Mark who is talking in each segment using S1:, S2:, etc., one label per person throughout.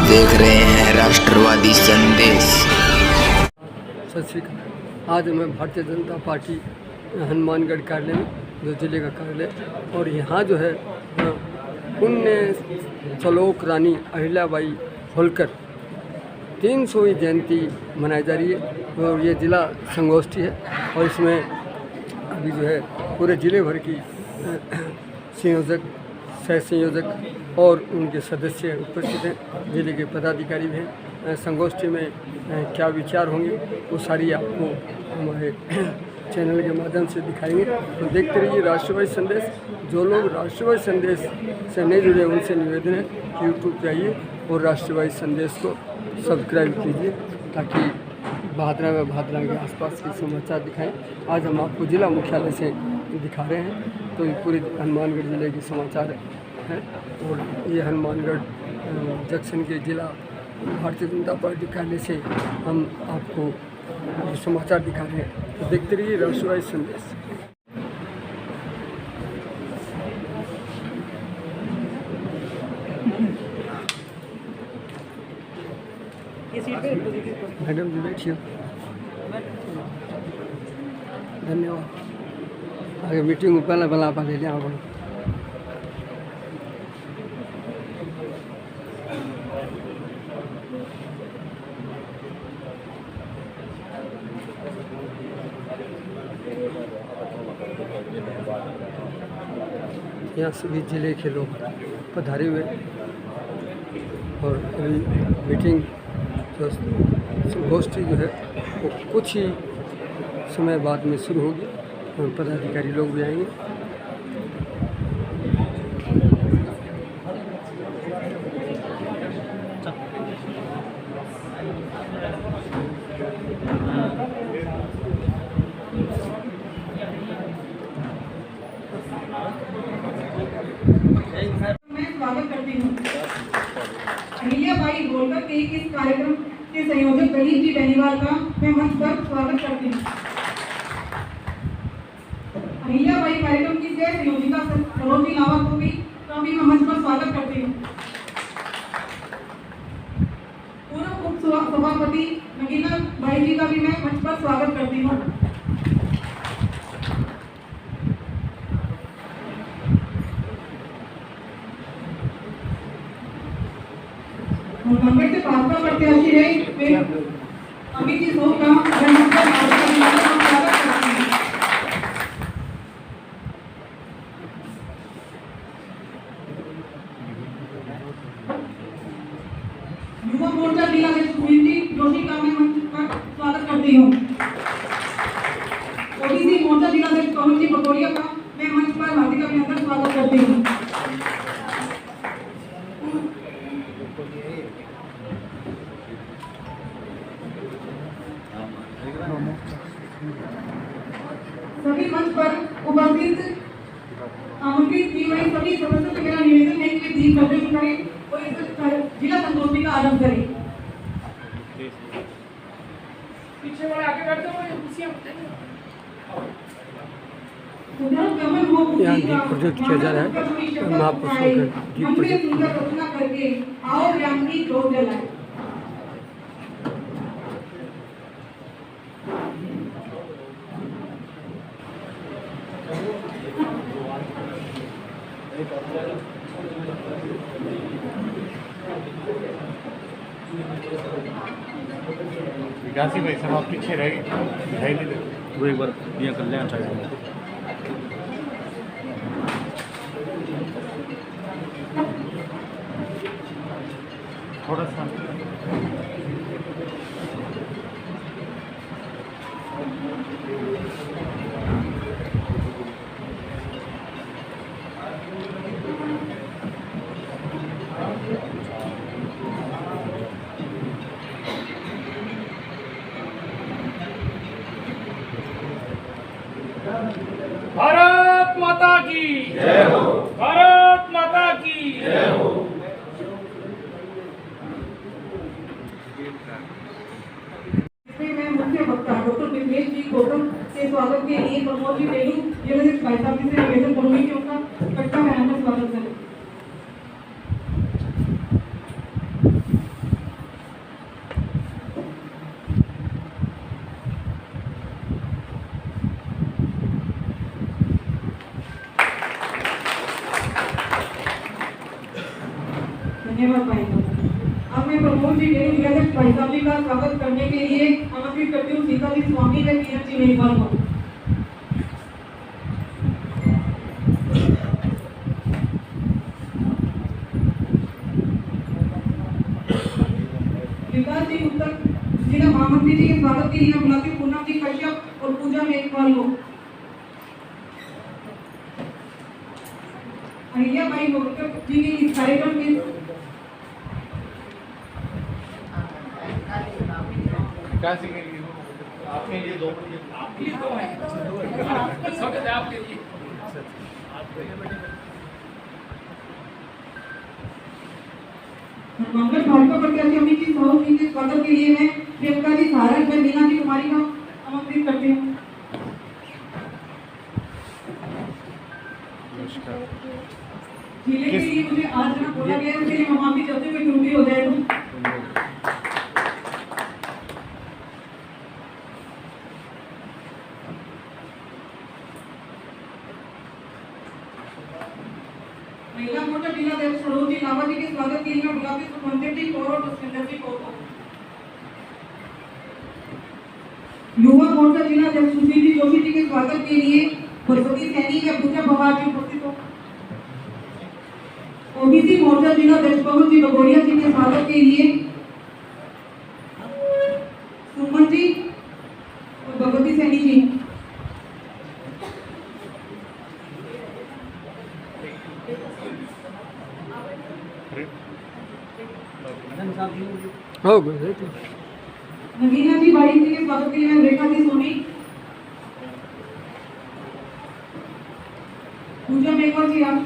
S1: देख रहे हैं राष्ट्रवादी संदेश।
S2: सत श्री अकाल। आज मैं भारतीय जनता पार्टी हनुमानगढ़ कार्यालय में, जो जिले का कार्यालय, और यहाँ जो है पुण्य श्लोक रानी अहिल्याबाई होलकर 300वीं जयंती मनाई जा रही है और ये जिला संगोष्ठी है। और इसमें अभी जो है पूरे जिले भर की संयोजक, सह संयोजक और उनके सदस्य उपस्थित हैं, जिले के पदाधिकारी भी हैं। संगोष्ठी में क्या विचार होंगे वो सारी आपको हमारे चैनल के माध्यम से दिखाएंगे। तो देखते रहिए राष्ट्रवादी संदेश। जो लोग राष्ट्रवादी संदेश से नहीं जुड़े उनसे निवेदन है कि यूट्यूब पे आइए और राष्ट्रवादी संदेश को सब्सक्राइब कीजिए, ताकि भादरा व भादरा के आसपास के समाचार दिखाएं। आज हम आपको जिला मुख्यालय से दिखा रहे हैं, तो ये पूरे हनुमानगढ़ जिले के समाचार हैं। और ये हनुमानगढ़ जंक्शन के जिला भारतीय जनता पार्टी कार्यालय से हम आपको समाचार दिखा रहे हैं। तो देखते रहिए राष्ट्रवादी संदेश। मैडम जी बैठिए, धन्यवाद। आगे मीटिंग पहले बना पा ले लिया आप। यहाँ सभी जिले के लोग पधारे हुए और अभी मीटिंग गोष्ठी जो है वो कुछ ही समय बाद में शुरू होगी और पदाधिकारी लोग भी आएंगे।
S3: मैं स्वागत करती हूँ अहिल्याबाई होलकर के इस कार्यक्रम के संयोजक दलीप जी बेनीवाल का मैं मंच पर स्वागत करती हूँ। अहिल्याबाई कार्यक्रम की सह संयोजिका सरोजी लावा को भी मैं मंच पर स्वागत करती हूँ। पूर्व उप सभापति नगीना भाई जी का भी मैं मंच पर स्वागत करती हूँ। मुंबई से भाजपा प्रत्याशी रहे अमित जी सोम का स्वागत करती हूँ। युवा मोर्चा जिला के सुनीति जोशी का मैं मंच पर स्वागत करती हूँ। ओबीसी मोर्चा जिला के कमल जी बकोरिया का मैं मंच पर हार्दिक अभिनंदन स्वागत करती हूँ। सभी मंच पर उपस्थित आमंत्रित की हुई सभी सदस्यों से मेरा निवेदन है कि दीप प्रज्वलित करें और इस जिला संगोष्ठी का आरंभ करें। पीछे वाले आगे बैठ जाओ, ये कुर्सियां
S2: यहाँ दीप प्रज्वलित किया जा रहा है। महापुरुषों का दीप
S3: प्रज्वलित करके आओ ज्ञान की ज्योत जलाएं।
S4: विकासी भाई सब आप पीछे रह गए, वो एक बार यहाँ कर लें साइड में। थोड़ा सा
S5: भारत माता की जय हो। भारत माता की जय हो।
S3: मैं मुख्य वक्ता डॉक्टर विमलेश जी गौतम के स्वागत के लिए प्रमोद जी रेणु यूनिवर्सिटी भाई साहब से निवेदन करूंगी कि उनका कट्टा में स्वागत करें। धन्यवाद भाई साहब। अब मैं प्रमोद जी डेली जिलाध्यक्ष भाई साहब जी का स्वागत करने के लिए आमंत्रित करती हूँ सीता जी स्वामी व किरण जी मेघवाल को। विकास जी उत्तर जिला महामंत्री जी के स्वागत के लिए मैं बुलाती हूँ पूनम जी कश्यप और पूजा मेघवाल को। अहिल्या भाई होलकर जी ने इस कार्यक्रम में
S4: विकास के लिए आपके लिए दो
S5: स्वागत है आपके लिए।
S3: कांग्रेस भाजपा प्रत्याशी अमित जी साहू जी के स्वागत के लिए मैं प्रियंका जी सारंग व मीना जी कुमारी को आमंत्रित करती हूँ। जिले के लिए मुझे आज जहाँ बोला गया है उसके लिए हम माफी चाहते हैं कोई त्रुटि हो जाए तो। महिला मोर्चा जिला अध्यक्ष सरोज जी लावा जी के स्वागत के लिए मैं बुलाती हूँ सुखमंदिर जी कौर और सुखविंदर जी कौर को। युवा मोर्चा जिला अध्यक्ष सुशील जी जोशी जी के स्वागत के लिए सरस्वती सैनी व पूजा पवार जी उपस्थित हो। ओबीसी मोर्चा जिला अध्यक्ष पवन जी बगोरिया जी के स्वागत के लिए सुमन जी और भगवती सैनी जी।
S2: हो गए
S3: नवीना जी बाड़ी जी के स्वागत के लिए मैं रेखा जी सोनी पूजा मेघवाल जी आप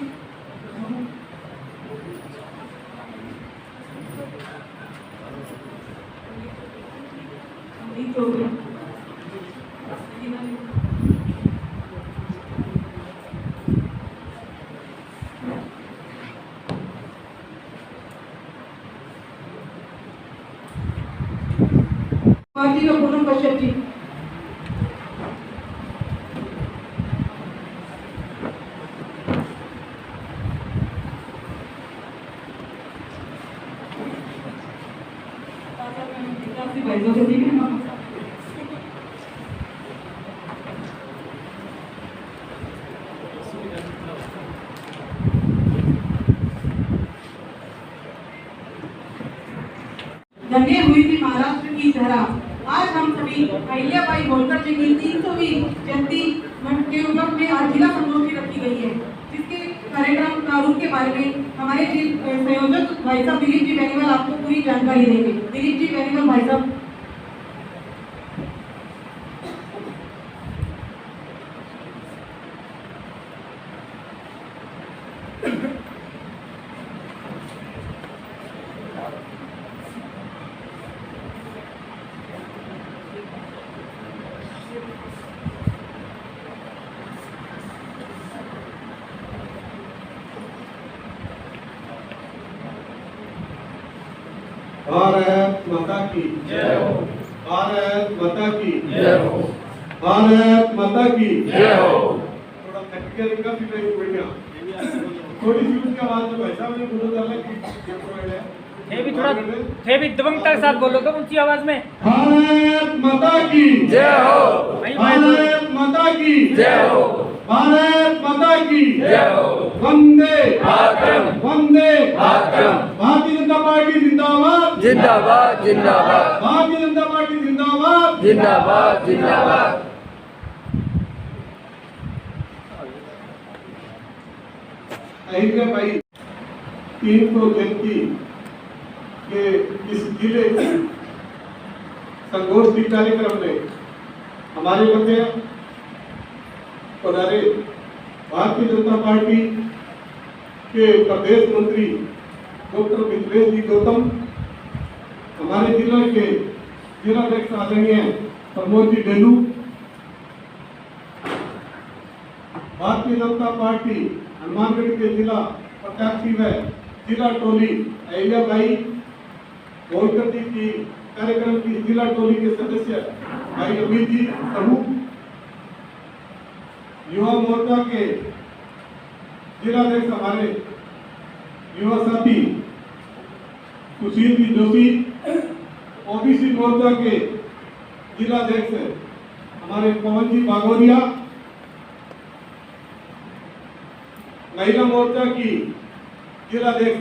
S3: पार्टी का पूनम कश्यप जी। धन्य हुई थी महाराष्ट्र की धरा। आज हम सभी अहिल्याबाई होलकर जी की 300वीं जयंती के उपलक्ष्य में आज जिला संगोष्ठी रखी गई है, जिसके कार्यक्रम प्रारूप के बारे में हमारे संयोजक भाई साहब दिलीप जी बेनीवाल आपको पूरी जानकारी देंगे। दिलीप जी बेनीवाल भाई साहब।
S6: भारत माता की
S2: जय हो।
S6: भारत माता की
S2: जय हो।
S6: भारत माता की
S2: जय हो।
S6: थोड़ा टेक्निकल का भी नहीं बढ़िया थोड़ी सी उसके आवाज में भाई साहब ने बोला था कि ये प्रोवाइड है
S5: थे भी दबंगता के साथ बोलोगे ऊंची आवाज में।
S6: भारत माता की
S2: जय हो।
S6: भारत माता की
S2: जय हो।
S6: भारत माता की
S2: जय हो।
S6: वंदे
S2: मातरम।
S6: वंदे
S2: मातरम।
S6: भारतीय जनता पार्टी जिंदाबाद
S2: जिंदाबाद जिंदाबाद
S6: भारतीय जनता पार्टी जिंदाबाद
S2: जिंदाबाद जिंदाबाद।
S6: अहिल्याबाई 300 जयंती के इस जिले संगोष्ठी कार्यक्रम में हमारे मध्य पधारे भारतीय जनता पार्टी के प्रदेश मंत्री डॉक्टर मिथिलेश जी गौतम, हमारे जिला के जिलाध्यक्ष आदरणीय प्रमोद जी डेलू, भारतीय जनता पार्टी हनुमानगढ़ के जिला प्रत्याशी व जिला टोली अहिल्याबाई होलकर जी की कार्यक्रम की जिला टोली के सदस्य भाई अमित जी साहू, युवा मोर्चा के जिलाध्यक्ष हमारे युवा साथी सुशील जी जोशी, ओबीसी मोर्चा के जिलाध्यक्ष हमारे पवन जी बागोरिया, महिला मोर्चा की जिलाध्यक्ष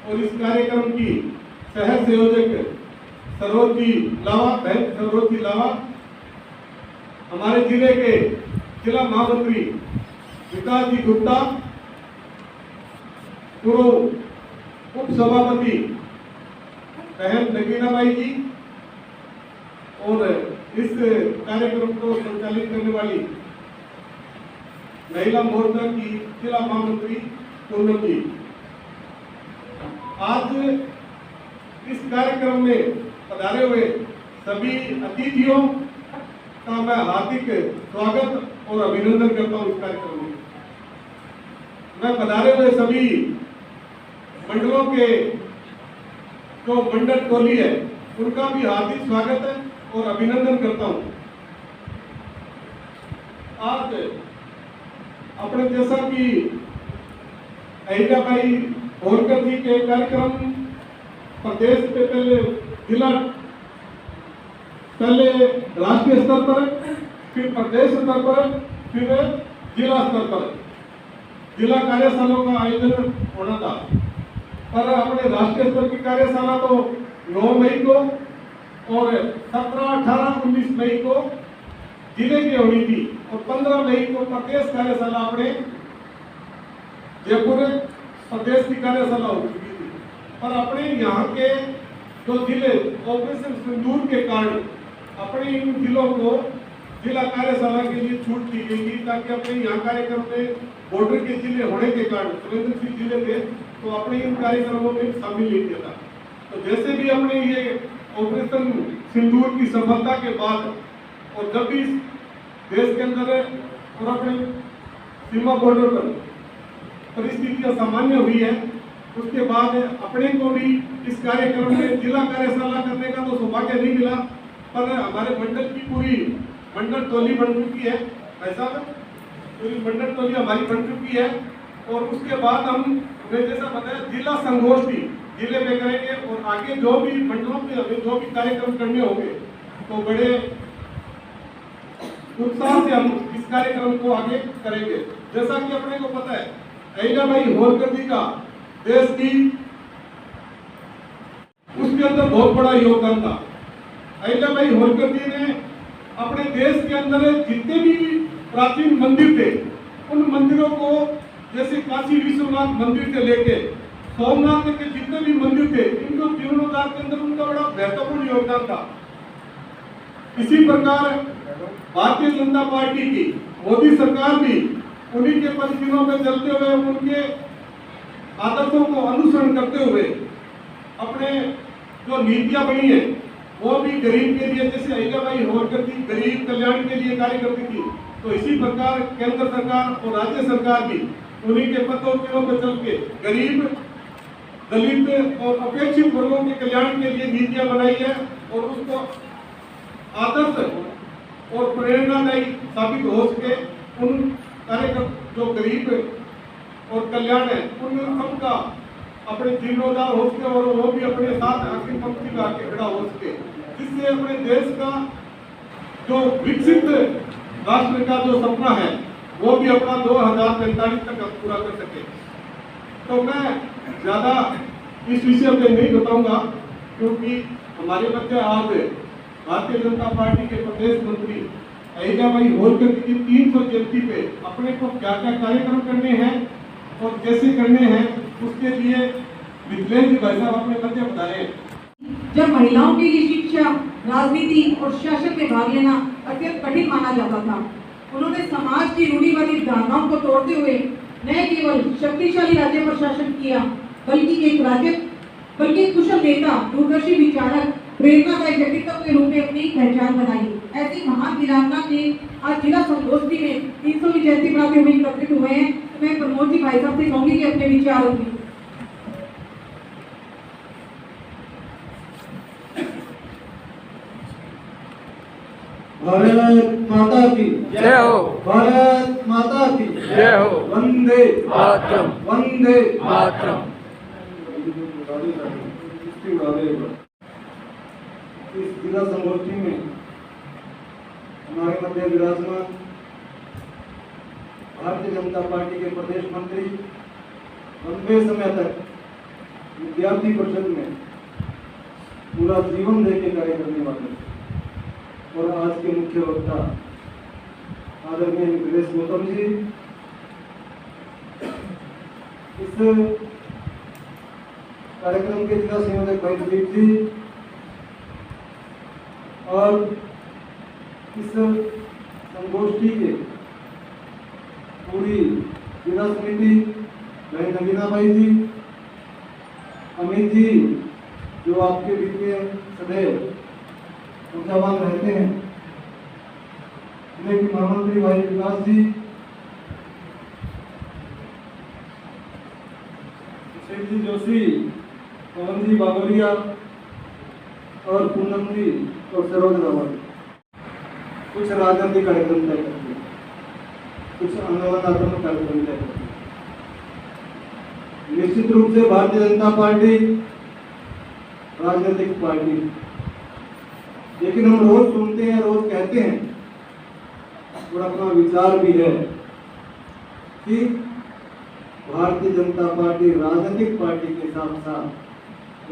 S6: और इस कार्यक्रम की सह संयोजक सरोज जी लावा, हमारे जिले के जिला महामंत्री विकास जी गुप्ता, पूर्व उप सभापति बहन नगीना बाई जी और इस कार्यक्रम को संचालित करने वाली महिला मोर्चा की जिला महामंत्री पूनम जी। आज इस कार्यक्रम में पधारे हुए सभी अतिथियों का मैं हार्दिक स्वागत और अभिनंदन करता हूं। इस कार्यक्रम में मैं पधारे हुए सभी मंडलों के जो मंडल टोली है उनका भी हार्दिक स्वागत है और अभिनंदन करता हूं। आज अपने जैसा कि अहिल्याबाई होलकर जी के कार्यक्रम प्रदेश पे पहले राष्ट्रीय स्तर पर, फिर प्रदेश स्तर पर, फिर जिला स्तर पर जिला कार्यशालाओं का आयोजन होना था। पर अपने राष्ट्रीय स्तर की कार्यशाला तो 9 मई को और 17, 18, 19 मई को जिले की होनी थी और 15 मई को प्रदेश कार्यशाला अपने जयपुर प्रदेश की कार्यशाला हो चुकी थी। पर अपने यहाँ के जो जिले ऑपरेशन सिंदूर के कारण अपने इन जिलों को जिला कार्यशाला के लिए छूट दी गई थी, ताकि अपने यहाँ कार्यक्रम में बॉर्डर के जिले होने के कारण सुरेंद्र सिंह जिले थे तो अपने इन कार्यक्रमों में शामिल नहीं किया था। तो जैसे भी अपने ये ऑपरेशन सिंदूर की सफलता के बाद और जब भी देश के अंदर और अपने सीमा बॉर्डर पर परिस्थितियां सामान्य हुई है, उसके बाद अपने को भी इस कार्यक्रम में जिला कार्यशाला करने का तो सौभाग्य नहीं मिला, पर हमारे मंडल की पूरी मंडल टोली बन चुकी है। ऐसा पूरी मंडल टोली हमारी बन चुकी है और उसके बाद हमने जैसा बताया जिला संगोष्ठी जिले में करेंगे और आगे जो भी मंडलों में हमें जो भी कार्यक्रम करने होंगे तो बड़े उत्साह से हम इस कार्यक्रम को आगे करेंगे। जैसा कि अपने को पता है अहिल्याबाई होलकर जी का देश की उसके अंदर बहुत बड़ा योगदान था। अहिल्याबाई होलकर जी ने अपने देश के अंदर जितने भी प्राचीन मंदिर थे उन मंदिरों को, जैसे काशी विश्वनाथ मंदिर से लेके सोमनाथ के जितने भी मंदिर थे, इनको जीर्णोद्धार के अंदर उनका बड़ा महत्वपूर्ण योगदान था। इसी प्रकार भारतीय जनता पार्टी की मोदी सरकार भी उन्हीं के परिचिनों में चलते हुए उनके आदर्शों को अनुसरण करते हुए अपने जो नीतियां बनी है वो भी गरीब के लिए, जैसे अहिल्याबाई होलकर जी गरीब कल्याण के लिए कार्य करती थी, तो इसी प्रकार केंद्र सरकार और राज्य सरकार भी उन्हीं के पद्धतियों पर चल के गरीब, दलित और अपेक्षित वर्गों के कल्याण के लिए नीतियां बनाई है और उसको आदर्श और प्रेरणादायी साबित हो सके। उन कार्यक्रम जो गरीब और कल्याण है उन सबका अपने जीर्णोद्धार हो सके और वो भी अपने साथ आखिरी पंक्ति में आके खड़ा हो सके, जिससे अपने देश का जो विकसित राष्ट्र का जो सपना है वो भी अपना 2045 तक पूरा कर सके। तो मैं ज्यादा इस विषय पे नहीं बताऊंगा, क्योंकि हमारे बच्चे आज भारतीय जनता पार्टी के प्रदेश मंत्री अहिल्याबाई होलकर जी की 300 जयंती पे अपने को क्या क्या कार्यक्रम करने हैं और कैसे करने हैं उसके लिए मिथिलेश जी भाई साहब अपने बच्चे बता रहे हैं।
S3: जब महिलाओं के लिए शिक्षा, राजनीति और शासन में भाग लेना अत्यंत कठिन माना जाता था, उन्होंने समाज की रूढ़िवादी धारणाओं को तोड़ते हुए न केवल शक्तिशाली राज्य पर शासन किया, बल्कि कुशल नेता, दूरदर्शी विचारक, प्रेरणादायी व्यक्तित्व के रूप में अपनी पहचान बनाई। ऐसी महान वीरांगना के आज जिला संगोष्ठी में 300वीं जयंती मनाते हुए एकत्रित हुए हैं। तो मैं प्रमोद जी भाई साहब से कहूंगी कि अपने विचार होंगे।
S7: भारत माता की
S2: जय हो।
S7: भारत माता की
S2: जय हो।
S7: वंदे
S2: मातरम।
S7: वंदे
S2: मातरम।
S7: खुशी उड़ावेगा। इस जिला संगोष्ठी में हमारे मध्य विराजमान भारतीय जनता पार्टी के प्रदेश मंत्री, लंबे समय तक विद्यार्थी परिषद में पूरा जीवन दे के कार्य करने वाले और आज के मुख्य वक्ता आदरणीय निखिलेश गौतम जी, इस कार्यक्रम के जिला संयोजक भाई दिलीप जी और इस संगोष्ठी के पूरी जिला समिति भाई नवीना भाई जी, अमित जी जो आपके बीच में सदैव ऊर्जावान रहते हैं, लेकिन महामंत्री भाई विकास जी, शिव जी जोशी, पवन जी बाबरिया और पूनम जी और सरोज रावत कुछ राजनीतिक कार्यक्रम तय करते हैं, कुछ आंदोलनात्मक कार्यक्रम तय करते हैं। निश्चित रूप से भारतीय जनता पार्टी राजनीतिक पार्टी, लेकिन हम रोज सुनते हैं, रोज कहते हैं और अपना विचार भी है कि भारतीय जनता पार्टी राजनीतिक पार्टी के साथ साथ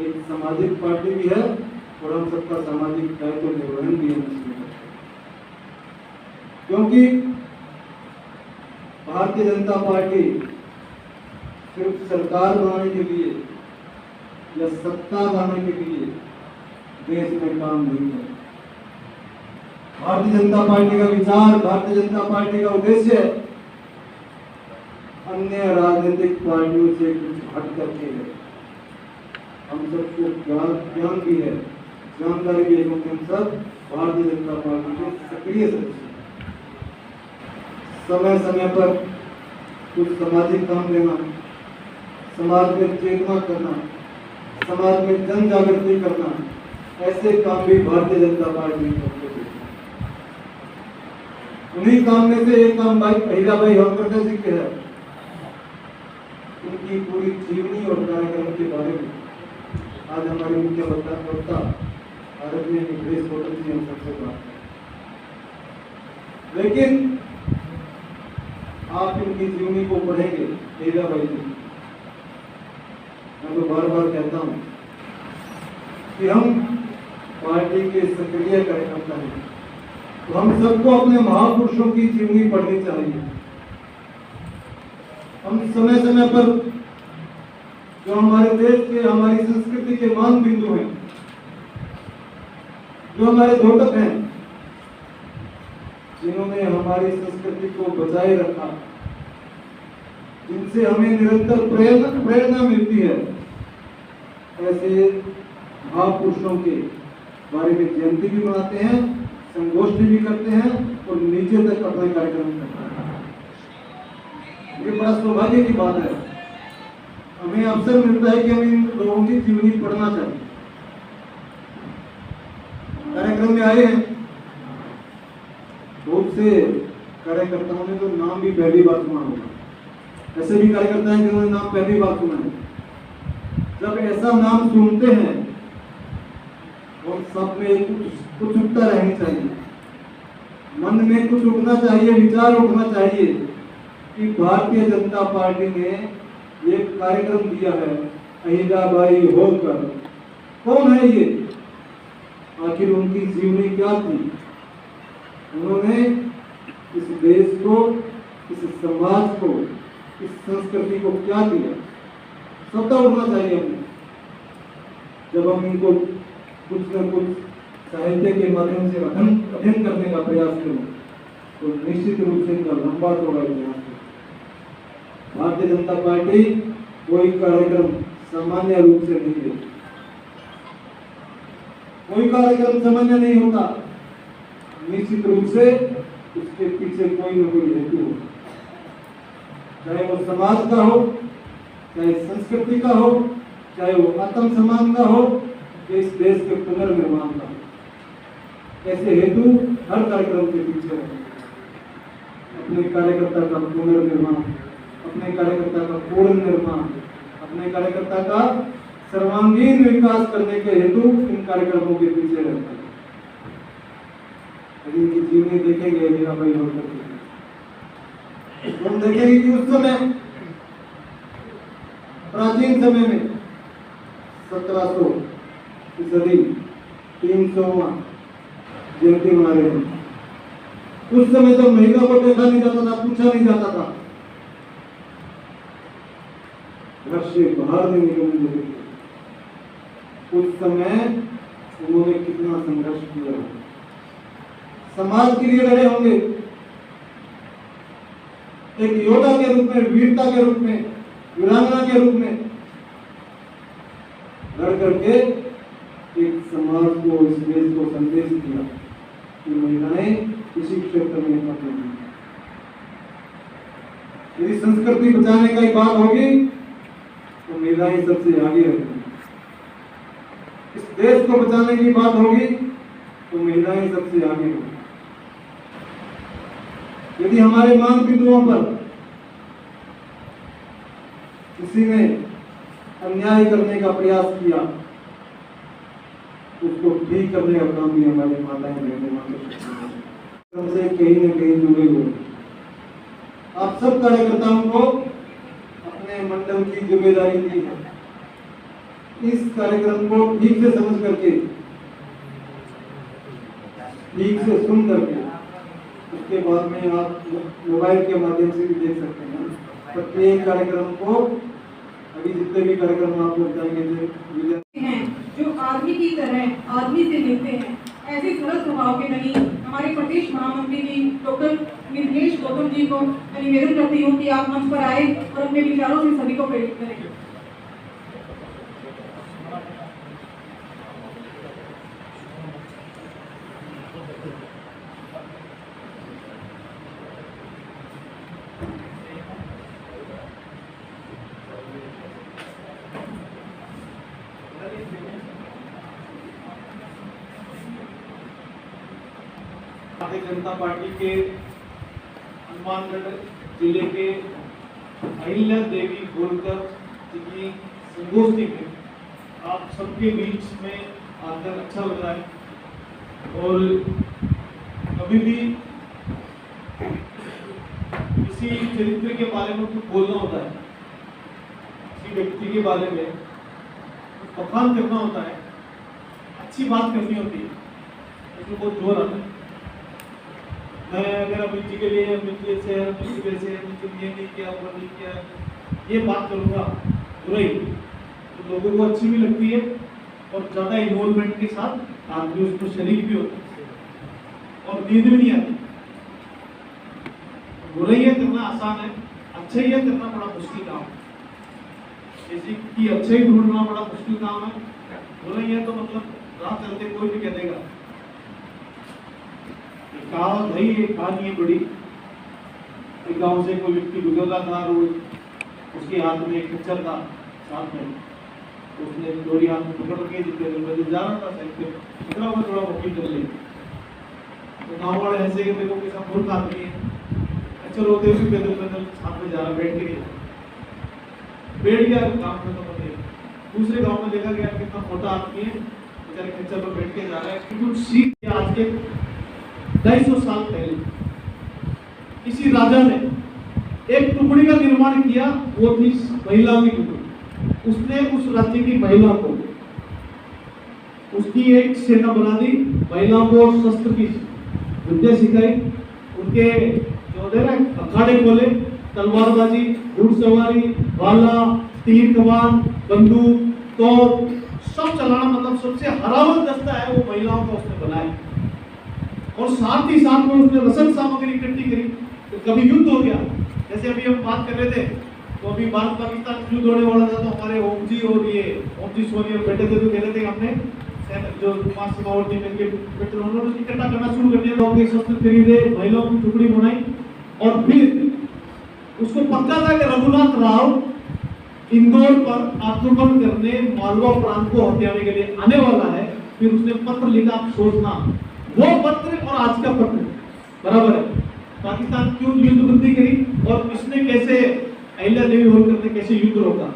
S7: एक सामाजिक पार्टी भी है और हम सबका सामाजिक दायित्व निर्वहन भी है। क्योंकि भारतीय जनता पार्टी सिर्फ सरकार बनाने के लिए या सत्ता बनाने के लिए देश में काम नहीं है। भारतीय जनता पार्टी का विचार, भारतीय जनता पार्टी का उद्देश्य अन्य राजनीतिक पार्टियों से कुछ हट करके है। हम सबको ज्ञान भी है, जानकारी भी है, क्योंकि हम सब भारतीय जनता पार्टी के सक्रिय सदस्य हैं। समय समय पर कुछ सामाजिक काम लेना, समाज में चेतना करना, समाज में जन जागृति करना, ऐसे काम भी भारतीय जनता पार्टी करते हैं। उन्हीं काम में से एक काम भाई अहिल्याबाई होलकर जी के है। उनकी पूरी जीवनी और कार्यक्रम के बारे में आज हमारे मुख्य वक्ता आदरणीय निखिलेश गौतम जी हम सबसे बात, लेकिन आप इनकी जीवनी को पढ़ेंगे अहिल्याबाई जी, मैं तो बार बार कहता हूं कि हम पार्टी के सक्रिय कार्यकर्ता हैं, तो हम सबको अपने महापुरुषों की जीवनी पढ़नी चाहिए। हम समय समय पर जो हमारे देश के, हमारी संस्कृति के मान बिंदु हैं, जो हमारे धोतक हैं, जिन्होंने हमारी संस्कृति को बचाए रखा, जिनसे हमें निरंतर प्रेरणा मिलती है, ऐसे महापुरुषों के बारे में जयंती भी मनाते हैं, संगोष्ठी भी करते हैं और नीचे तक अपने कार्यक्रम करते हैं। ये बड़ा सौभाग्य की बात है। हमें अवसर मिलता है कि हम इन लोगों की जीवनी पढ़ना चाहिए। कार्यक्रम में आए हैं बहुत से कार्यकर्ताओं ने तो नाम भी पहली बार सुना होगा, ऐसे भी कार्यकर्ता हैं जिन्होंने नाम पहली बार सुना है। जब ऐसा नाम सुनते हैं और सब में कुछ उठता रहनी चाहिए, मन में कुछ उठना चाहिए, विचार उठना चाहिए कि भारतीय जनता पार्टी ने एक कार्यक्रम दिया है अहिल्याबाई होलकर। कौन है ये, आखिर उनकी जीवनी क्या थी, उन्होंने इस देश को, इस समाज को, इस संस्कृति को क्या दिया, सबका उठना चाहिए हमें। जब हम इनको कुछ न कुछ साहित्य के माध्यम से अध्ययन करने का प्रयास करें तो निश्चित रूप से इनका लंबा चौड़ा इतिहास है। भारतीय जनता पार्टी कोई कार्यक्रम सामान्य रूप से नहीं है, कोई कार्यक्रम सामान्य नहीं होता। निश्चित रूप से उसके पीछे कोई न कोई हेतु हो, चाहे वो समाज का हो, चाहे संस्कृति का हो, चाहे वो आत्मसम्मान का हो, या इस देश के पुनर्निर्माण का। ऐसे हेतु हर कार्यक्रम के पीछे है। अपने कार्यकर्ता का पुनर्निर्माण, अपने कार्यकर्ता का पूर्ण निर्माण, अपने कार्यकर्ता का सर्वांगीण विकास करने के हेतु इन कार्यक्रमों के पीछे रहता है। यदि इनकी जीवनी देखेंगे मीरा भाई होलकर की, तो हम देखेंगे कि उस समय प्राचीन समय में 1700 ईस्वी 300वां जयंती मना रहे थे। उस समय जब महिला को देखा नहीं जाता था, पूछा नहीं जाता था, घर से बाहर नहीं निकलने देते थे, उस समय उन्होंने कितना संघर्ष किया, समाज के लिए लड़े होंगे, एक योद्धा के रूप में, वीरता के रूप में, वीरांगना के रूप में लड़ करके एक समाज को, इस देश को संदेश दिया कि महिलाएं किसी क्षेत्र में मत नहीं। यदि संस्कृति बचाने का ही बात होगी तो महिलाएं सबसे आगे रहेंगी। इस देश को बचाने की बात होगी तो महिलाएं सबसे आगे होंगी। यदि हमारे मांग बिंदुओं पर किसी ने अन्याय करने का प्रयास किया, उसको ठीक करने का काम भी हमारे माताएं बहनें से कहीं न कहीं जुड़े हुए। आप सब कार्यकर्ताओं को अपने मंडल की जिम्मेदारी दी है। इस कार्यक्रम को ठीक से समझ करके, ठीक से सुन करके, उसके बाद में आप मोबाइल के माध्यम से भी देख सकते हैं। प्रत्येक कार्यक्रम को, अभी जितने भी कार्यक्रम आपको बताएंगे
S3: हैं जो आदमी की तरह आदमी से मिलते हैं, ऐसे सरल स्वभाव के धनी हमारे प्रदेश महामंत्री जी डॉक्टर निर्देश गौतम जी को मैं निवेदन करती हूँ कि आप मंच पर आए और अपने विचारों से सभी को प्रेरित करें।
S6: भारतीय जनता पार्टी के हनुमानगढ़ जिले के अहिल्या देवी होलकर जी की संगोष्ठी में आप सबके बीच में आकर अच्छा लग रहा है। और कभी भी किसी चरित्र के बारे में कुछ बोलना होता है, किसी व्यक्ति के बारे में बखान करना होता है, अच्छी बात करनी होती है, इसमें बहुत जोर आता है। मैं अगर अमित जी के लिए अमित जी से ये नहीं किया, वो नहीं किया, ये बात करूँगा बुराई तो लोगों को अच्छी भी लगती है और ज़्यादा इन्वॉल्वमेंट के साथ आदमी उसको शरीक भी होता है और नींद भी नहीं आती। बुराइयाँ करना आसान है, अच्छाइयाँ करना बड़ा मुश्किल काम है। किसी की अच्छाई ढूंढना बड़ा मुश्किल काम है, बुराइयाँ तो मतलब राह चलते कोई भी कह देगा। कहानी है बड़ी। एक गांव से कोई व्यक्ति गुजरता था, रोज उसके हाथ में एक खच्चर था साथ में, तो उसने डोरी हाथ में पकड़ के जितने जा रहा था साइकिल इतना वो थोड़ा वकील कर ले, तो गाँव वाले ऐसे कि देखो किसा मूर्ख आदमी है, खच्चर होते हुए पैदल पैदल साथ में जा रहा, बैठ गया गाँव में तो पता। दूसरे गाँव में देखा गया कितना मोटा आदमी है, बेचारे खच्चर पर बैठ के जा रहा है। कुछ सीख आज के 250 साल पहले किसी राजा ने एक टुकड़ी का निर्माण किया, वो थी महिलाओं की टुकड़ी। उसने उस राज्य की महिला को उसकी एक सेना बना दी, महिलाओं को शस्त्र की विद्या सिखाई, उनके जो अखाड़े खोले, तलवारबाजी, घुड़सवारी, भाला, तीर कमान, बंदूक, तोप सब चलाना, मतलब सबसे हरावत दस्ता है वो महिलाओं का उसने बनाया। और साथ ही साथ में उसने रसद सामग्री इकट्ठी करी। तो कभी युद्ध हो गया, जैसे अभी हम बात कर रहे थे, तो अभी भारत पाकिस्तान युद्ध होने वाला था, तो हमारे ओम जी और ये ओम जी सोनी और बैठे थे, तो कह रहे थे हमने जो सीमावर्ती मिलकर उन्होंने इकट्ठा करना शुरू कर दिया, लोगों के शस्त्र खरीदे, महिलाओं की टुकड़ी बनाई और फिर उसको पक्का था कि रघुनाथ राव इंदौर पर आक्रमण करने, मालवा प्रांत को हथियाने के लिए आने वाला है। फिर उसने पत्र लिखा, आप सोचना वो पत्र और आज का पत्र बराबर है। पाकिस्तान क्यों युद्ध बंदी करी और इसने कैसे, अहिल्या देवी होलकर ने कैसे युद्ध रोका,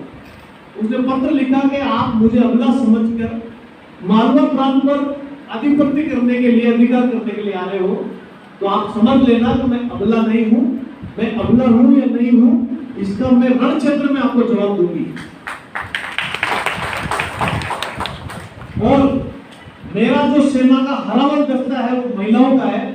S6: उसने पत्र लिखा कि आप मुझे अबला समझकर मालवा प्रांत पर आधिपत्य करने के लिए, अधिकार करने के लिए आ रहे हो, तो आप समझ लेना कि मैं अबला नहीं हूं। मैं अबला हूं या नहीं हूं, इसका मैं रण क्षेत्र में आपको जवाब दूंगी। और मेरा जो सेना का हरावल दस्ता है वो महिलाओं का है।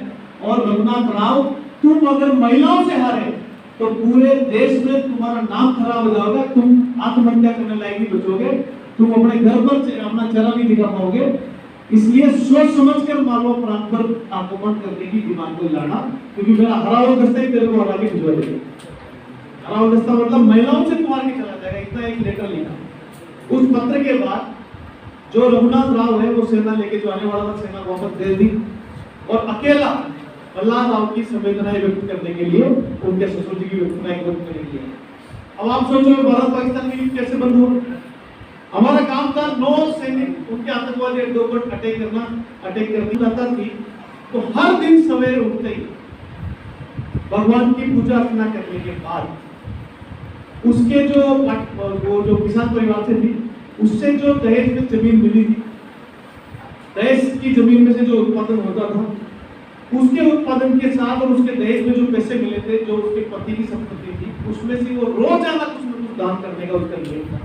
S6: और रघुनाथ राव, तुम अगर महिलाओं से हारे तो पूरे देश में तुम्हारा नाम खराब हो जाएगा, तुम आत्महत्या करने लायक नहीं बचोगे, तुम अपने घर पर अपना चेहरा नहीं दिखा पाओगे। इसलिए सोच समझकर मालवा प्रांत पर आक्रमण करने की दिमाग को लाना, क्योंकि मेरा हरावल दस्ता ही तेरे को हरा के भिजवा देगा। हरावल दस्ता मतलब महिलाओं से तुम्हारे के चला जाएगा, इतना एक लेटर लिखा। उस पत्र के बाद जो रघुनाथ राव है वो सेना लेके जो आने वाला था, सेना वापस दे दी और अकेला मल्हार राव की संवेदनाएं व्यक्त करने के लिए, उनके ससुर जी की व्यक्तनाएं व्यक्त करने के लिए। अब आप सोचो भारत पाकिस्तान की युद्ध कैसे बंद हुआ? हमारा काम था 9 सैनिक उनके आतंकवादी अड्डों पर अटैक करनी जाता थी। तो हर दिन सवेरे उठते ही भगवान की पूजा अर्चना करने के बाद उसके जो किसान परिवार से थी, उससे जो दहेज में जमीन मिली थी, दहेज की जमीन में से जो उत्पादन होता था, उसके उत्पादन के साथ और उसके दहेज में जो पैसे मिले थे, जो उसके पति की संपत्ति थी, उसमें से वो रोजाना कुछ न कुछ दान करने का उसका नियम था।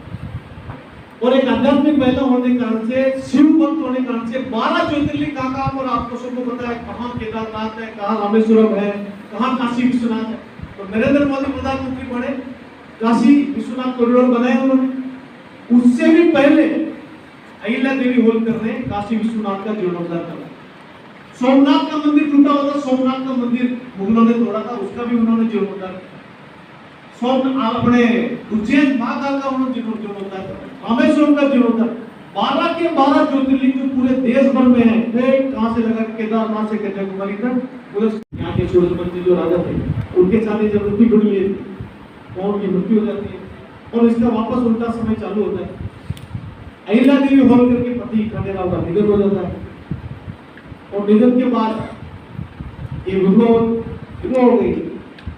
S6: और एक आध्यात्मिक महिला होने के कारण से, शिव भक्त होने के कारण से 12 ज्योतिर्लिंग का काम, और आपको सबको पता है कहाँ केदारनाथ है, कहाँ रामेश्वरम है, कहाँ काशी विश्वनाथ है। तो नरेंद्र मोदी प्रधानमंत्री बने, काशी विश्वनाथ कॉरिडोर बनाया उन्होंने। उससे भी पहले अहिल्या देवी होलकर ने काशी विश्वनाथ का जीर्णोद्धार करा। सोमनाथ का मंदिर टूटा हुआ था, सोमनाथ का मंदिर मुगलों ने तोड़ा था, उसका भी उन्होंने जीर्णोद्धार करा। अपने उज्जैन महाकाल का उन्होंने जीर्णोद्धार करा, रामेश्वरम का जीर्णोद्धार। 12 के 12 ज्योतिर्लिंग जो पूरे देश भर में है, कहां से लगा केदारनाथ से कन्याकुमारी तक, पूरे यहाँ के सूरजमल जो राजा थे उनके साथ जब मृत्यु जुड़ लिए और उनकी मृत्यु हो जाती है, और इसका वापस उल्टा समय चालू होता है। अहिल्या देवी होलकर के पति खंडेराव का निधन हो जाता है, और निधन के बाद ये विधवा हो गई।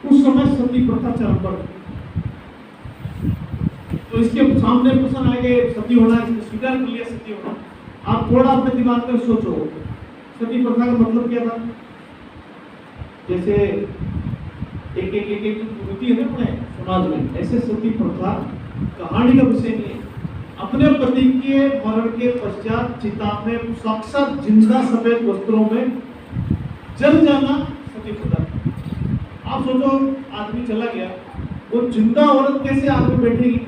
S6: उस समय सती प्रथा चरम पर, तो इसके सामने प्रश्न आए कि सती होना, स्वीकार कर लिया सती होना। आप थोड़ा अपने दिमाग में सोचो, सती प्रथा का मतलब क्या था? जैसे एक होती है ना अपने समाज में, ऐसे सती प्रथा कहानी का विषय नहीं है। अपने पति के मरण के पश्चात चिता में साक्षात जिंदा सफेद वस्त्रों में जल जाना सती प्रथा। आप सोचो, आदमी चला गया, वो जिंदा औरत कैसे आग में बैठेगी?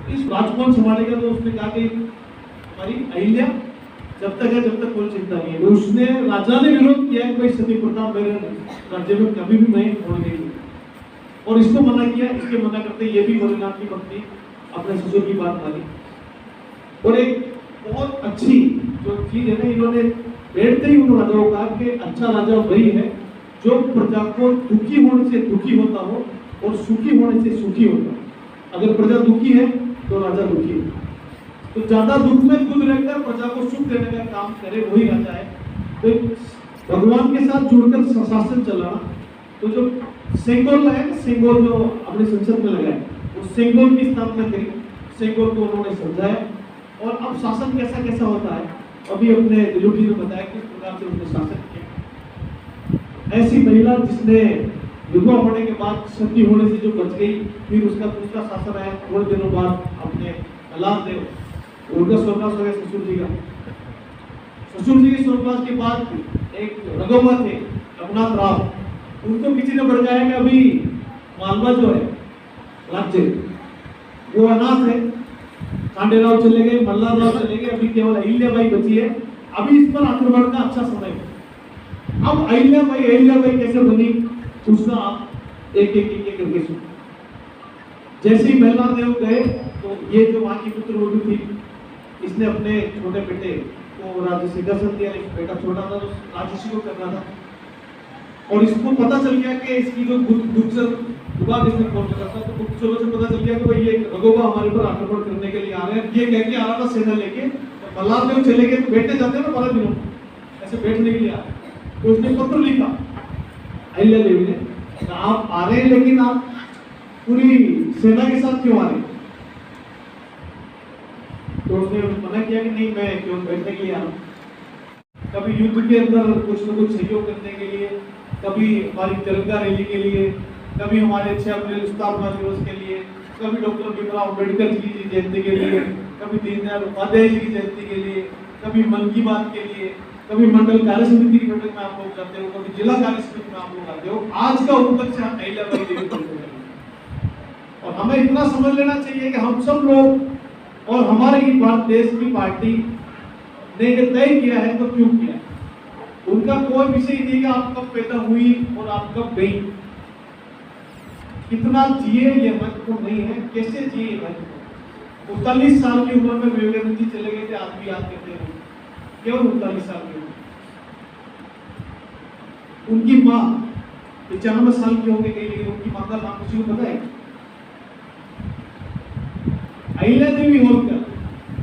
S6: इस राजकौन संभालेगा? तो उसने कहा कि हमारी अहिल्या जब तक है, जब तक कोई चिंता नहीं है। तो उसने, राजा ने विरोध किया कि भाई सती प्रथा मेरे राज्य में कभी भी नहीं होने देगी, और इसको मना किया। इसके मना करते ये भी भोलेनाथ की पत्नी अपने ससुर की बात मानी। और एक बहुत अच्छी जो चीज है ना, इन्होंने बैठते ही उन राजाओं को कहा कि अच्छा राजा वही है जो प्रजा को दुखी होने से दुखी होता हो और सुखी होने से सुखी होता हो। अगर प्रजा दुखी है तो राजा दुखी है, तो ज्यादा दुख में खुद रहकर प्रजा को सुख देने का काम करे वही राजा है। तो भगवान के साथ जुड़कर शासन चलाना। तो जो सेंगोल है, सेंगोल जो अपने संसद में लगाए, वो सेंगोल की स्थापना करी, सेंगोल को उन्होंने समझाया। और अब शासन कैसा कैसा होता है, अभी अपने दिलुटी ने बताया किस प्रकार से उन्होंने शासन किया। ऐसी महिला जिसने विधवा होने के बाद सती होने से जो बच गई, फिर उसका दूसरा शासन आया थोड़े दिनों बाद अपने मल्हार देव, उनका स्वर्गवास हो गया ससुर जी का। ससुर जी के स्वर्गवास के बाद एक रघुवा थे, रघुनाथ राव, उनको किसी ने भड़काया कि अभी मालवा जो है राज्य, वो अनाथ है। खंडेराव चले गए, मल्हार राव चले गए, अभी केवल अहिल्या बाई बची है। अभी इस पर आक्रमण का अच्छा समय है। अब अहिल्या बाई कैसे बनी, उसका आप एक करके सुनो। जैसे ही मल्हार देव गए तो ये जो वहां की पुत्र वधू थी, इसने अपने छोटे बेटे को राज्य सिंहासन दिया, लेकिन बेटा छोटा था तो राजऋषि को करना था। और इसको पता चल गया कि इसकी जो गुप्तचर विभाग इसने फोन करा था, तो गुप्तचरों से पता चल गया कि भाई ये रघुवा हमारे पर आक्रमण करने के लिए आ रहे हैं। ये कह के आ रहा था सेना लेके, मल्हार देव चले गए तो बेटे जाते हैं ना 12 दिनों, ऐसे बैठने के लिए आ। तो उसने पत्र लिखा अहिल्या देवी ने, आप आ रहे हैं लेकिन आप पूरी सेना के साथ क्यों आ रहे हैं? तो उसने मना किया कि नहीं मैं क्यों बैठने के लिए आऊँ। कभी युद्ध के अंदर कुछ न कुछ सहयोग करने के लिए, कभी हमारी तिरंगा रैली के लिए, कभी हमारे 6 अप्रैल स्थापना दिवस के लिए, कभी डॉक्टर भीमराव अम्बेडकर जी की जयंती के लिए, कभी दीनदयाल उपाध्याय जी की जयंती के लिए, कभी मन की बात के लिए, कभी मंडल कार्य समिति की बैठक में आप लोग जाते हो, कभी जिला कार्य समिति में आप लोग आते हो। आज का उपलक्ष्य हम अहिल्याबाई देवी होल्कर है। और हमें इतना समझ लेना चाहिए कि हम सब लोग और हमारे ही भारत देश की पार्टी ने तय किया है तो क्यों किया है। उनका कोई विषय नहीं कि आप कब पैदा हुई और आप कब गई, कितना जिए ये महत्वपूर्ण नहीं है, कैसे जिए ये महत्वपूर्ण। 39 साल की उम्र में विवेकानंद जी चले गए थे, आज भी याद करते हैं, केवल 39 साल की उम्र। उनकी माँ 95 साल की होके गई, लेकिन उनकी माँ का नाम किसी को पता है? अहिल्या देवी होलकर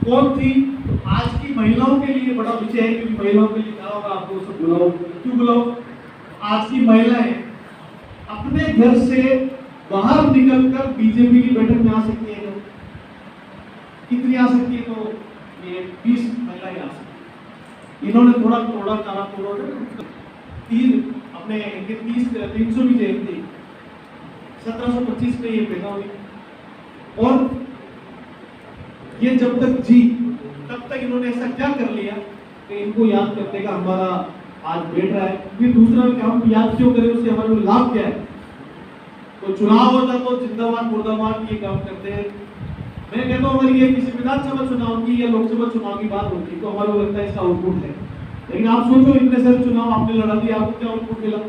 S6: कौन थी? आज की महिलाओं के लिए बड़ा विषय है, क्योंकि महिलाओं के लिए कहा होगा आपको सब बुलाओ, क्यों बुलाओ? आज की महिलाएं अपने घर से बाहर निकलकर बीजेपी की बैठक में आ सकती है। कितनी आ सकती है? तो ये 20 महिलाएं आ सकती। इन्होंने थोड़ा तोड़ा तारा तोड़ा, अपने 300वीं जयंती 1725 में ये पैदा हुई, और ये जब तक जी तब तक इन्होंने ऐसा क्या कर लिया कि इनको याद करने का हमारा आज बैठ रहा है। फिर दूसरा हम याद क्यों करें, उससे हमारे लाभ क्या है? तो चुनाव होता तो जिंदाबाद मुर्दाबाद ये काम करते हैं। मैं कहता हूँ अगर ये किसी विधानसभा चुनाव की या लोकसभा चुनाव की बात होती तो हमारे को लगता है इसका आउटपुट है, लेकिन आप सोचो इतने सारे चुनाव आपने लड़ा दिया, आपको क्या आउटपुट मिला?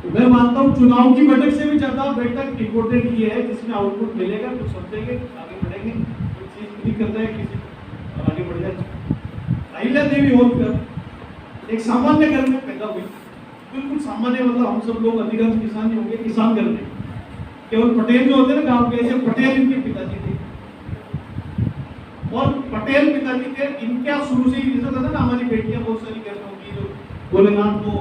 S6: तो मैं मानता हूँ चुनाव की बैठक से भी ज्यादा बैठक इम्पोर्टेंट ये है जिसमें आउटपुट मिलेगा, कुछ समझेंगे, आगे बढ़ेंगे, कुछ चीज नहीं करता है किसी आगे बढ़ जाए। अहिल्या देवी होलकर एक सामान्य घर में पैदा हुई, बिल्कुल सामान्य, मतलब हम सब लोग अधिकांश किसान ही होंगे, किसान घर में। केवल पटेल जो होते हैं ना गांव के, ऐसे पटेल इनके पिताजी थे, और पटेल पिताजी थे इनका शुरू से ही जैसा था ना, हमारी बेटियां बहुत सारी घर में होती जो भोलेनाथ को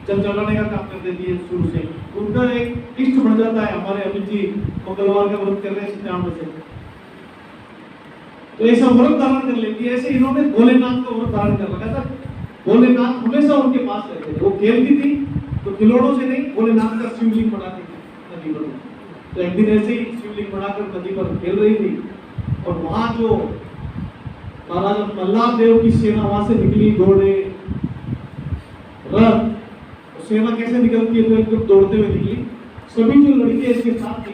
S6: चल चलाने का काम कर देती है शुरू से, उनका एक इष्ट बन जाता है। हमारे अमित जी मंगलवार का व्रत कर रहे हैं 97 से, तो ऐसा व्रत धारण कर लेती है। ऐसे इन्होंने भोलेनाथ का व्रत धारण कर रखा था। भोलेनाथ हमेशा उनके पास रहते थे। वो खेलती थी तो खिलौनों से नहीं, भोलेनाथ का शिवलिंग बनाती थी नदी पर। तो एक दिन ऐसे ही शिवलिंग बनाकर नदी पर खेल रही थी, और वहां जो महाराजा मल्हार देव की सेना वहां से निकली दौड़े रथ, सेना कैसे निकलती है तो एकदम दौड़ते हुए निकली। सभी जो लड़कियां इसके साथ थी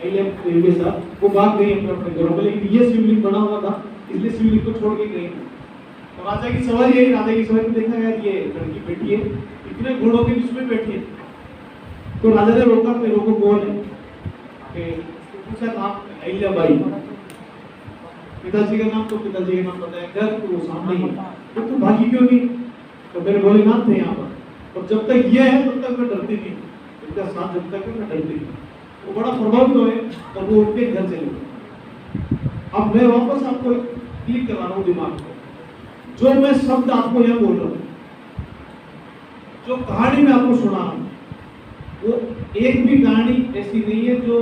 S6: अहिल्या देवी के साथ, वो भाग गई अपने घरों में, लेकिन ये शिवलिंग बना हुआ था इसलिए शिवलिंग को छोड़ के गई। तो राजा की सवारी यही, राजा की सवारी देखा यार ये लड़की बैठी है, इतने घोड़ों के बीच में बैठी है। तो राजा ने रोका, मेरे को कौन है? पूछा नाम अहिल्याबाई, पिताजी का नाम, तो पिताजी का नाम बताया, घर तो वो सामने ही, तो तू भागी क्यों नहीं? तो मेरे भोलेनाथ थे यहाँ पर, और जब तक ये है तब तक मैं डरती थी, इनका साथ जब तक मैं डरती थी। वो बड़ा प्रभावित हुए और वो उनके घर चले गए। अब मैं वापस आपको क्लिक करा रहा हूँ दिमाग को, जो मैं शब्द आपको यह बोल रहा हूँ, जो कहानी मैं आपको सुना रहा हूँ, वो एक भी कहानी ऐसी नहीं है जो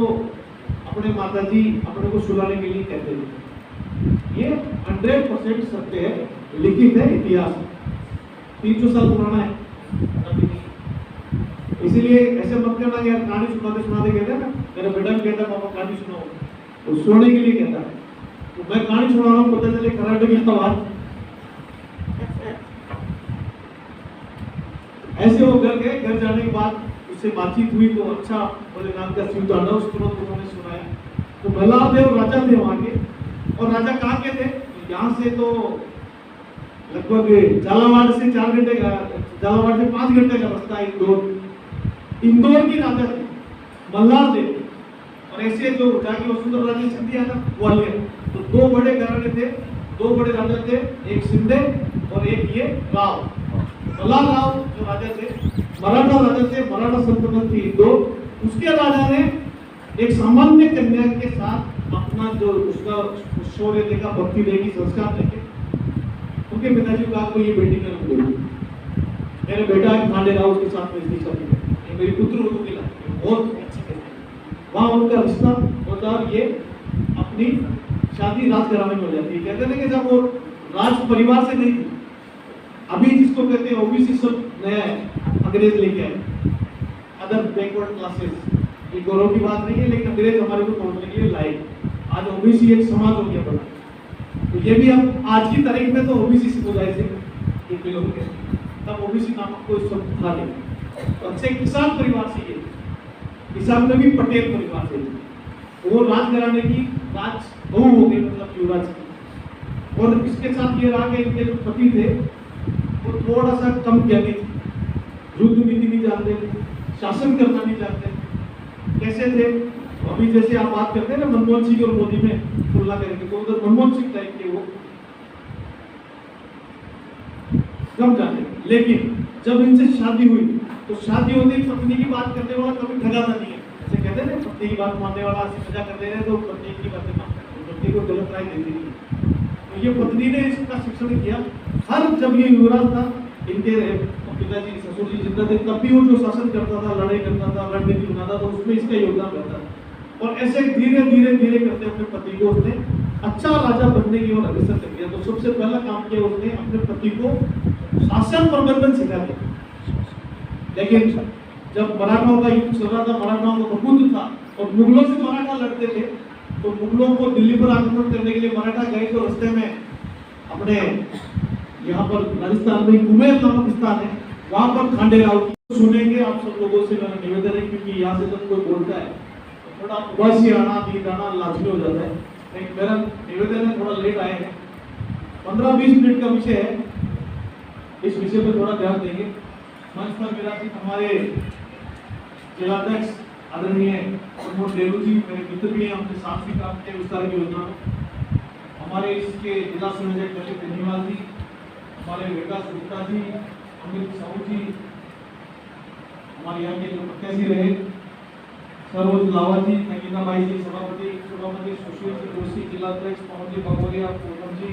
S6: अपने माताजी अपने को सुनाने के लिए कहते हैं। ये 100% सत्य है, लिखित है, इतिहास 300 साल पुराना है। इसीलिए ऐसे मत करना यार कहानी सुनाते कहते हैं ना, मेरा बेटा भी कहता है पापा कहानी सुनाओ, तो सुनने के लिए कहता है। तो मैं कहानी सुना रहा हूँ, पता चले कराटे की आवाज। ऐसे वो घर गए, घर जाने के बाद उससे बातचीत हुई तो अच्छा भोलेनाथ का शिव तांडव तुरंत उन्होंने सुनाया। तो मल्हार देव राजा थे वहां के, और राजा कहाँ के थे? यहाँ से तो लगभग झालावाड़ से 4 घंटे का, झालावाड़ से 5 घंटे का रास्ता है। इंदौर की राजा थे मल्हार देव, और ऐसे जो जाके वसुंधरा राजे सिंधिया था ग्वालियर, तो 2 बड़े घराने थे, 2 बड़े राजा थे, एक शिंदे और एक ये राव। मल्हार राव जो राजा थे, मराठा राजा थे, मराठा सल्तनत थी इंदौर। उसके राजा ने एक सामान्य कन्या के साथ अपना जो उसका शौर्य देखा, भक्ति देखी, संस्कार देखे, उनके पिताजी को आपको ये बेटी का नाम दो, मेरे बेटा है खांडे राव, उसके साथ में इसकी शादी, मेरी पुत्र हो के लाए, बहुत अच्छी कहते हैं। वहाँ उनका रिश्ता होता, ये अपनी शादी राजघराने में हो जाती है। कहते हैं कि जब वो राज परिवार से नहीं थी, अभी जिसको कहते हैं ओबीसी सब नया है, अंग्रेज लेके आए, अदर बैकवर्ड क्लासेस, ये गौरव की बात नहीं है, लेकिन अंग्रेज हमारे को तोड़ने के लिए लाए। आज ओबीसी एक समाज हो गया बड़ा। तो ये भी हम आज की तारीख में तो ओबीसी समुदाय से एक बिलोंग करते हैं, तब ओबीसी नामक कोई शब्द था नहीं। तो अच्छे किसान परिवार से, ये किसान में भी पटेल परिवार से, वो राजघराने की राज बहू हो गई, मतलब युवराज की। और इसके साथ ये रहा कि इनके जो पति थे वो थोड़ा सा कम ज्ञानी थे, युद्ध नीति नहीं जानते, शासन करना नहीं जानते। कैसे थे? अभी जैसे आप बात करते हैं ना मनमोहन सिंह और मोदी में तुलना करेंगे, तो उधर मनमोहन सिंह टाइप के वो कम जाने। लेकिन जब इनसे शादी हुई तो शादी होते ही पत्नी की बात करने वाला कभी ठगाता नहीं है। जैसे कहते हैं ना पत्नी की बात मानने वाला मजा कर दे रहे तो पत्नी की बातें मानते, पत्नी को गलत राय देती नहीं। तो ये पत्नी ने इसका शिक्षण किया। हर जब ये युवराज था, इनके पिताजी ससुर जी जिंदा थे, तब भी वो जो शासन करता था, लड़ाई करता था, रणनीति बनाता था, उसमें इसका योगदान रहता था। और ऐसे धीरे धीरे धीरे करते अपने पति को उसने अच्छा राजा बनने की ओर अग्रसर कर दिया। तो सबसे पहला काम किया उसने, अपने पति को शासन प्रबंधन सिखा दिया। लेकिन जब मराठाओं का युद्ध चल रहा था, मराठाओं का प्रभुत्व था और मुगलों से मराठा लड़ते थे, तो मुगलों को दिल्ली पर आक्रमण करने के लिए मराठा गए, तो रास्ते में अपने यहाँ पर राजस्थान में कुमेर नामक स्थान है, वहां पर खांडे राव की सुनेंगे आप सब लोगों से मेरा निवेदन है, क्योंकि यहाँ से जब कोई बोलता है तो थोड़ा उबासी आना, नींद आना लाजमी हो जाता है। लेकिन मेरा निवेदन है, थोड़ा लेट आए हैं, 15-20 मिनट का विषय है, इस विषय पर थोड़ा ध्यान देंगे। मंच पर विराजित हमारे जिलाध्यक्ष आदरणीय प्रमोद डेलू जी, मेरे मित्र भी हैं, हमने साथ भी काम किया विस्तार की योजना में। हमारे इसके जिला संयोजक ललित बेनीवाल जी, हमारे विकास गुप्ता जी, अमित साहू जी, हमारे यहाँ के जो प्रत्याशी रहे सरोज लावा जी, नगीना बाई जी, सभापति सुशील जी जोशी, जिलाध्यक्ष पवन जी बगोरिया, पूनम जी,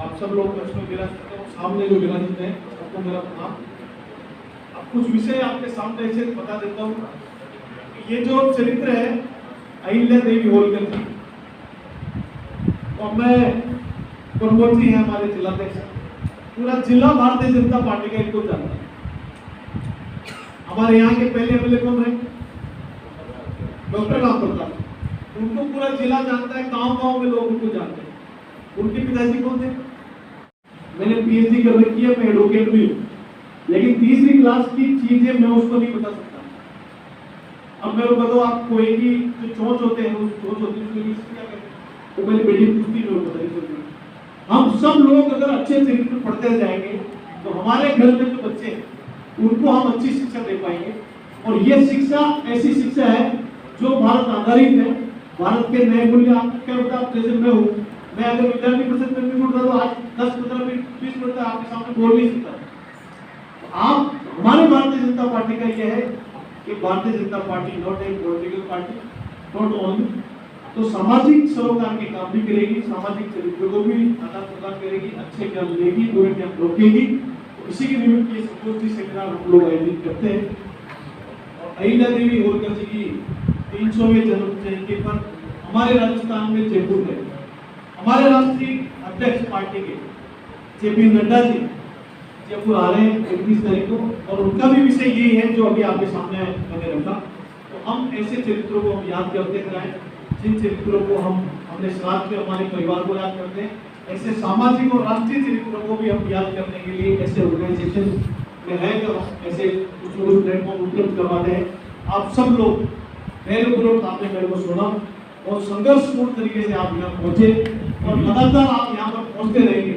S6: आप सब लोग इसमें विराजित हैं, सामने जो विराजित हैं सबको मेरा प्रणाम। अब कुछ विषय आपके सामने ऐसे बता देता हूँ। ये जो चरित्र है अहिल्या देवी होलकर जी, और मैं प्रमोद जी हैं हमारे जिलाध्यक्ष, पूरा जिला भारतीय जनता पार्टी का इनको जानता है। हमारे यहाँ के पहले एमएलए कौन है? डॉक्टर राम प्रताप, उनको पूरा जिला जानता है, गांव-गांव में लोग उनको जानते हैं। उनके पिताजी कौन थे? मैंने पीएचडी कर रखी है, मैं एडवोकेट भी हूँ, लेकिन तीसरी क्लास की चीजें मैं उसको नहीं बता सकता। अब मेरे को बताओ, आप कोई भी जो चोंच होते हैं, उस चोंच होती है उसके लिए क्या कहते हैं? तो मेरी बेटी पूछती है, पता नहीं चलती। हम सब लोग अगर अच्छे चरित्र पढ़ते जाएंगे तो हमारे घर में जो बच्चे हैं उनको हम अच्छी शिक्षा दे पाएंगे। और ये शिक्षा ऐसी शिक्षा है जो भारत आधारित है, भारत के नए मूल्य। आपको क्या होता है, जैसे मैं हूँ, मैं अगर विद्यार्थी परिषद में भी उठता तो आज 10-15 मिनट 20 मिनट आपके सामने बोल नहीं सकता। आप हमारे भारतीय जनता पार्टी का यह है कि Bharatiya Janata party not a political party, not only, तो सामाजिक सरोकार के काम भी करेगी, सामाजिक चरित्र को भी आदान प्रदान करेगी, अच्छे ज्ञान लेगी, बुरे ज्ञान रोकेगी। तो इसी के निमित्त ये संगोष्ठी सेमिनार हम लोग आयोजित करते हैं। और अहिल्या देवी होलकर जी की 300वें जन्म जयंती पर हमारे राजस्थान में जयपुर में हमारे राष्ट्रीय अध्यक्ष पार्टी के जेपी नड्डा जी जयपुर आ रहे हैं 31 तारीख को, और उनका भी विषय यही है जो अभी आपके सामने मैंने रखा। तो हम ऐसे चरित्रों को हम याद करते रहें, जिन चरित्रों को हमने साथ में हमारे परिवार को याद करते हैं, ऐसे सामाजिक और राष्ट्रीय चरित्रों को भी हम याद करने के लिए ऐसे ऑर्गेनाइजेशन में है कि हम ऐसे कुछ प्लेटफॉर्म उपलब्ध करवाते हैं। आप सब लोग मेरे पूर्वक आपने मेरे को सुना और संघर्षपूर्ण तरीके से आप यहाँ पहुंचे और लगातार आप यहाँ पर पहुंचते रहेंगे,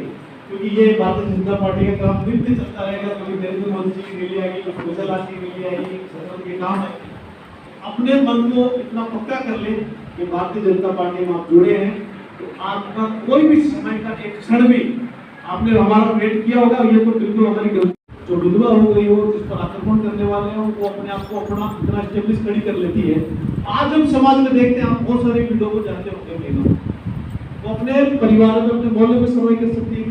S6: क्योंकि ये भारतीय जनता पार्टी का काम नित्य चलता रहेगा। कभी नरेंद्र मोदी जी की रैली आएगी, कभी गुजरात की रैली आएगी, सरकार के काम है। अपने मन को इतना पक्का कर ले कि भारतीय जनता पार्टी में आप जुड़े हैं, तो आपका कोई भी समय का एक क्षण भी आपने हमारा वेट किया होगा। ये तो बिल्कुल हमारी गलती, जो विधवा हो गई हो, जिस पर आक्रमण करने वाले हो, वो अपने आप को अपना इतना स्टेब्लिश खड़ी कर लेती है। आज हम समाज में देखते हैं, आप बहुत सारे विधवा को जानते होंगे, वो अपने परिवार में, अपने मोहल्ले में सर्वाइव कर सकती है।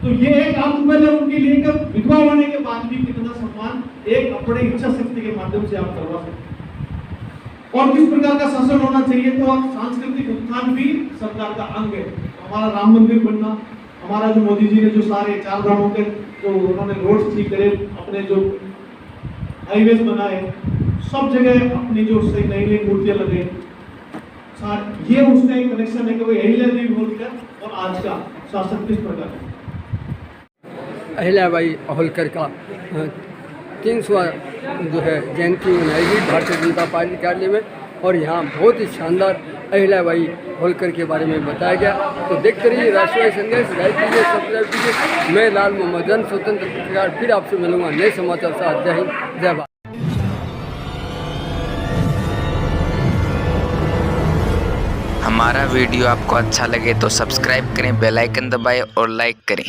S6: तो ये एक आत्मबल है उनके लिए कि विधवा होने के बाद भी कितना सम्मान एक अपने इच्छा शक्ति के माध्यम से आप करवा सकते हैं। और किस प्रकार का शासन होना चाहिए, तो सांस्कृतिक उत्थान भी सरकार का अंग है। हमारा राम मंदिर बनना, हमारा जो मोदी जी ने जो सारे 4 धामों के जो उन्होंने रोड्स ठीक करे, अपने जो हाईवेज बनाए, सब जगह अपनी जो नई नई मूर्तियां लगे, ये उसका एक कनेक्शन है कि वो अहिल्या देवी होलकर और आज का शासन किस प्रकार है।
S2: अहिल्याबाई होलकर का 300वां जो है जयंती मनाएगी भारतीय जनता पार्टी कार्यालय में, और यहाँ बहुत ही शानदार अहिल्याबाई होलकर के बारे में बताया गया। तो देखते रहिए राष्ट्रवादी संदेश, लाइक कीजिए, सब्सक्राइब कीजिए। मैं लाल मोहम्मद जन स्वतंत्र पत्रकार फिर आपसे मिलूंगा नए समाचार साथ। जय हिंद, जय भारत।
S1: हमारा वीडियो आपको अच्छा लगे तो सब्सक्राइब करें, बेल आइकन दबाएं और लाइक करें।